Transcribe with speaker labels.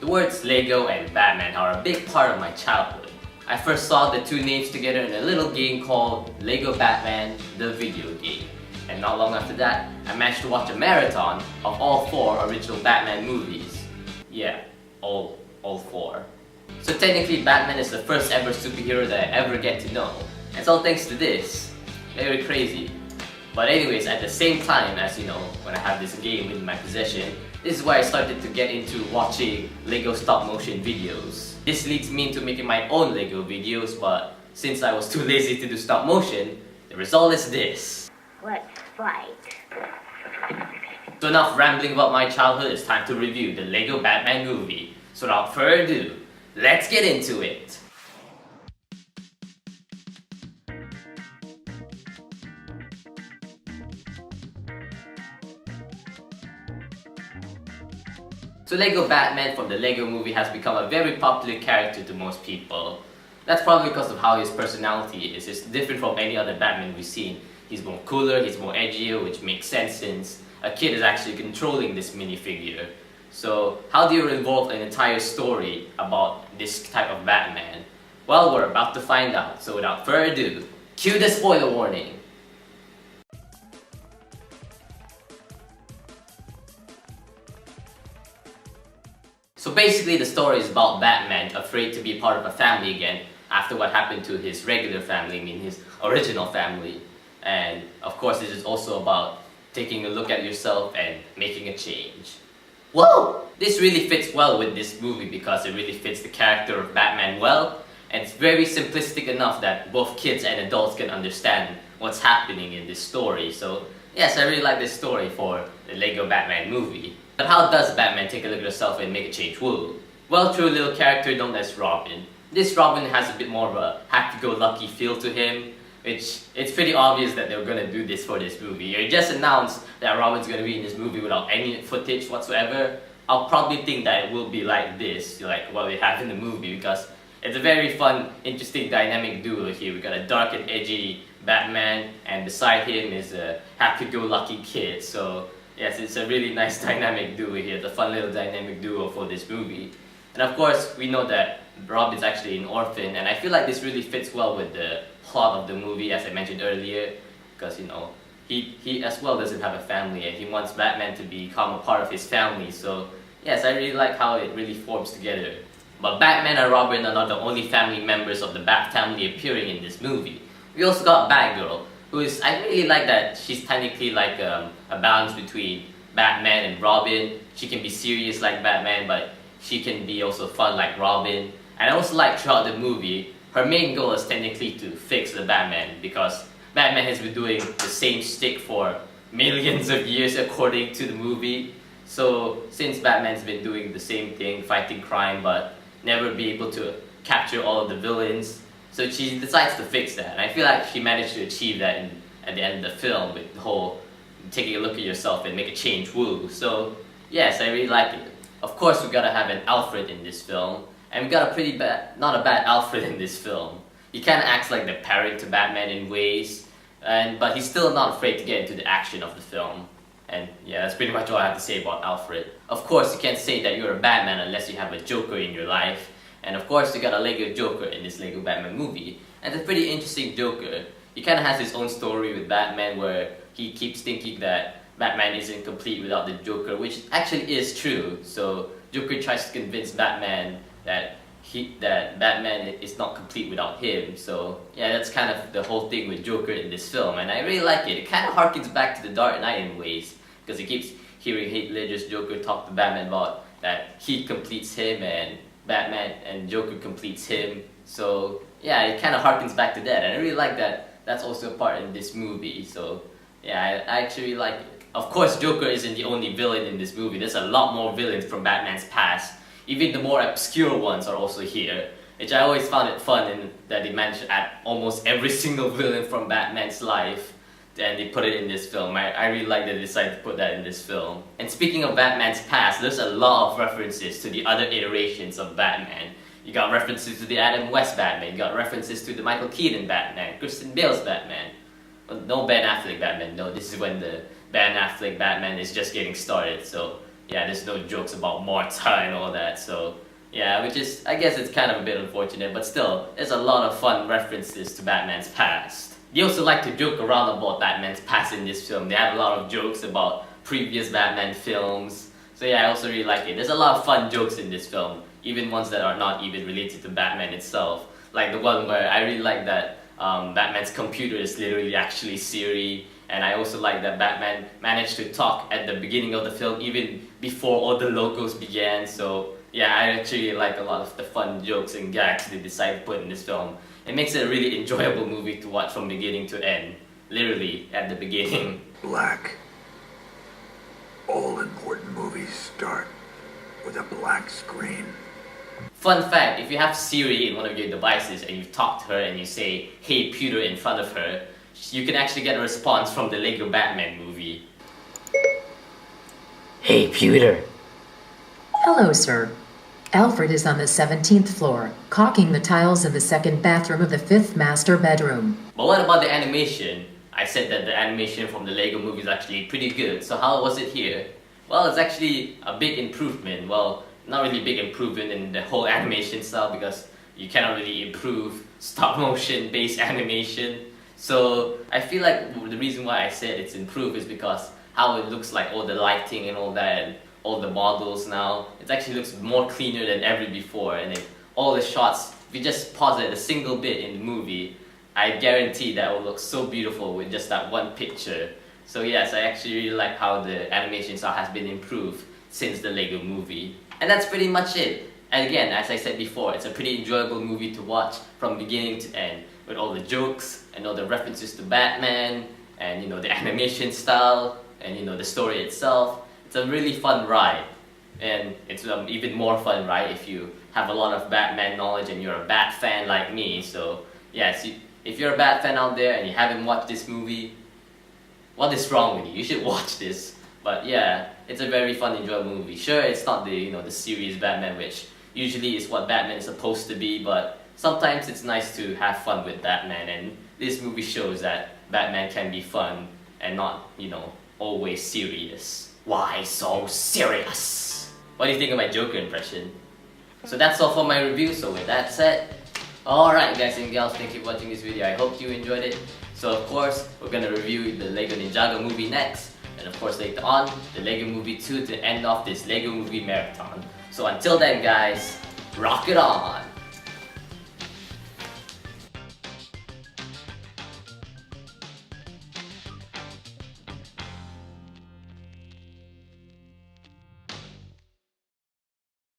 Speaker 1: The words Lego and Batman are a big part of my childhood. I first saw the two names together in a little game called Lego Batman, the video game. And not long after that, I managed to watch a marathon of all 4 original Batman movies. Yeah, all 4. So technically Batman is the first ever superhero that I ever get to know. And it's all thanks to this. Very crazy. But anyways, at the same time, as you know, when I have this game in my possession, this is why I started to get into watching Lego stop motion videos. This leads me into making my own Lego videos, but since I was too lazy to do stop motion, the result is this.
Speaker 2: Let's fight.
Speaker 1: So enough rambling about my childhood, it's time to review the Lego Batman movie. So without further ado, let's get into it! So Lego Batman from the Lego movie has become a very popular character to most people. That's probably because of how his personality is. It's different from any other Batman we've seen. He's more cooler, he's more edgier, which makes sense since a kid is actually controlling this minifigure. So how do you involve an entire story about this type of Batman? Well, we're about to find out, so without further ado, cue the spoiler warning! So basically the story is about Batman afraid to be part of a family again after what happened to his regular family, I mean his original family. And of course this is also about taking a look at yourself and making a change. Whoa! This really fits well with this movie because it really fits the character of Batman well, and it's very simplistic enough that both kids and adults can understand what's happening in this story. So yes, I really like this story for the Lego Batman movie. But how does Batman take a look at himself and make a change? Woo! Well, through a little character known as Robin. This Robin has a bit more of a happy-go-lucky feel to him, which it's pretty obvious that they're gonna do this for this movie. They just announced that Robin's gonna be in this movie without any footage whatsoever. I'll probably think that it will be like this, like what we have in the movie, because it's a very fun, interesting, dynamic duo here. We got a dark and edgy Batman, and beside him is a happy-go-lucky kid. So yes, it's a really nice dynamic duo here. It's a fun little dynamic duo for this movie. And of course, we know that Robin's actually an orphan, and I feel like this really fits well with the plot of the movie, as I mentioned earlier, because you know, he as well doesn't have a family, and he wants Batman to become a part of his family. So yes, I really like how it really forms together. But Batman and Robin are not the only family members of the Bat family appearing in this movie. We also got Batgirl, who is, I really like that she's technically like a balance between Batman and Robin. She can be serious like Batman, but she can be also fun like Robin. And I also like throughout the movie, her main goal is technically to fix the Batman, because Batman has been doing the same shtick for millions of years according to the movie. So since Batman's been doing the same thing, fighting crime, but never be able to capture all of the villains, so she decides to fix that. And I feel like she managed to achieve that at the end of the film with the whole taking a look at yourself and make a change, woo. So yes, I really like it. Of course we gotta have an Alfred in this film, and we got a pretty bad, not a bad Alfred in this film. He kinda acts like the parent to Batman in ways, but he's still not afraid to get into the action of the film. And yeah, that's pretty much all I have to say about Alfred. Of course, you can't say that you're a Batman unless you have a Joker in your life. And of course, you got a Lego Joker in this Lego Batman movie. And it's a pretty interesting Joker. He kinda has his own story with Batman where he keeps thinking that Batman isn't complete without the Joker, which actually is true. So Joker tries to convince Batman that Batman is not complete without him. So yeah, that's kind of the whole thing with Joker in this film, and I really like it. It kind of harkens back to the Dark Knight in ways, because he keeps hearing Heath Ledger's Joker talk to Batman about that he completes him and Batman and Joker completes him. So yeah, it kind of harkens back to that, and I really like that that's also a part in this movie. So yeah, I actually like it. Of course, Joker isn't the only villain in this movie. There's a lot more villains from Batman's past. Even the more obscure ones are also here, which I always found it fun that they managed to add almost every single villain from Batman's life, and they put it in this film. I really like that they decided to put that in this film. And speaking of Batman's past, there's a lot of references to the other iterations of Batman. You got references to the Adam West Batman, you got references to the Michael Keaton Batman, Kristen Bale's Batman. Well, no Ben Affleck Batman, no, this is when the Ben Affleck Batman is just getting started, so yeah, there's no jokes about Martha and all that, so yeah, which is, I guess it's kind of a bit unfortunate, but still, there's a lot of fun references to Batman's past. They also like to joke around about Batman's past in this film. They have a lot of jokes about previous Batman films, so yeah, I also really like it. There's a lot of fun jokes in this film, even ones that are not even related to Batman itself. Like the one where I really like that Batman's computer is literally actually Siri, and I also like that Batman managed to talk at the beginning of the film even before all the logos began, so yeah, I actually like a lot of the fun jokes and gags they decide to put in this film. It makes it a really enjoyable movie to watch from beginning to end, literally at the beginning.
Speaker 2: Black. All important movies start with a black screen.
Speaker 1: Fun fact, if you have Siri in one of your devices and you talk to her and you say, "Hey Peter" in front of her, you can actually get a response from the Lego Batman movie.
Speaker 3: Hey, Peter.
Speaker 4: Hello, sir. Alfred is on the 17th floor, caulking the tiles in the second bathroom of the 5th master bedroom.
Speaker 1: But what about the animation? I said that the animation from the Lego movie is actually pretty good, so how was it here? Well, it's actually a big improvement. Well, not really big improvement in the whole animation style because you cannot really improve stop motion based animation. So I feel like the reason why I said it's improved is because how it looks like all the lighting and all that, and all the models now, it actually looks more cleaner than ever before, and if all the shots, if you just pause it a single bit in the movie, I guarantee that it will look so beautiful with just that one picture. So yes, I actually really like how the animation style has been improved since the Lego movie. And that's pretty much it. And again, as I said before, it's a pretty enjoyable movie to watch from beginning to end, with all the jokes and all the references to Batman, and the animation style, and the story itself. It's a really fun ride, and it's an even more fun ride if you have a lot of Batman knowledge and you're a Bat fan like me. So yes, if you're a Bat fan out there and you haven't watched this movie, what is wrong with you? You should watch this. But yeah, it's a very fun, enjoyable movie. Sure, it's not the the serious Batman, which usually is what Batman is supposed to be, but sometimes it's nice to have fun with Batman, and this movie shows that Batman can be fun and not, always serious. Why so serious? What do you think of my Joker impression? So that's all for my review, so with that said, alright guys and gals, thank you for watching this video. I hope you enjoyed it. So of course, we're gonna review the Lego Ninjago movie next, and of course later on, the Lego Movie 2 to end off this Lego Movie marathon. So until then guys, rock it on!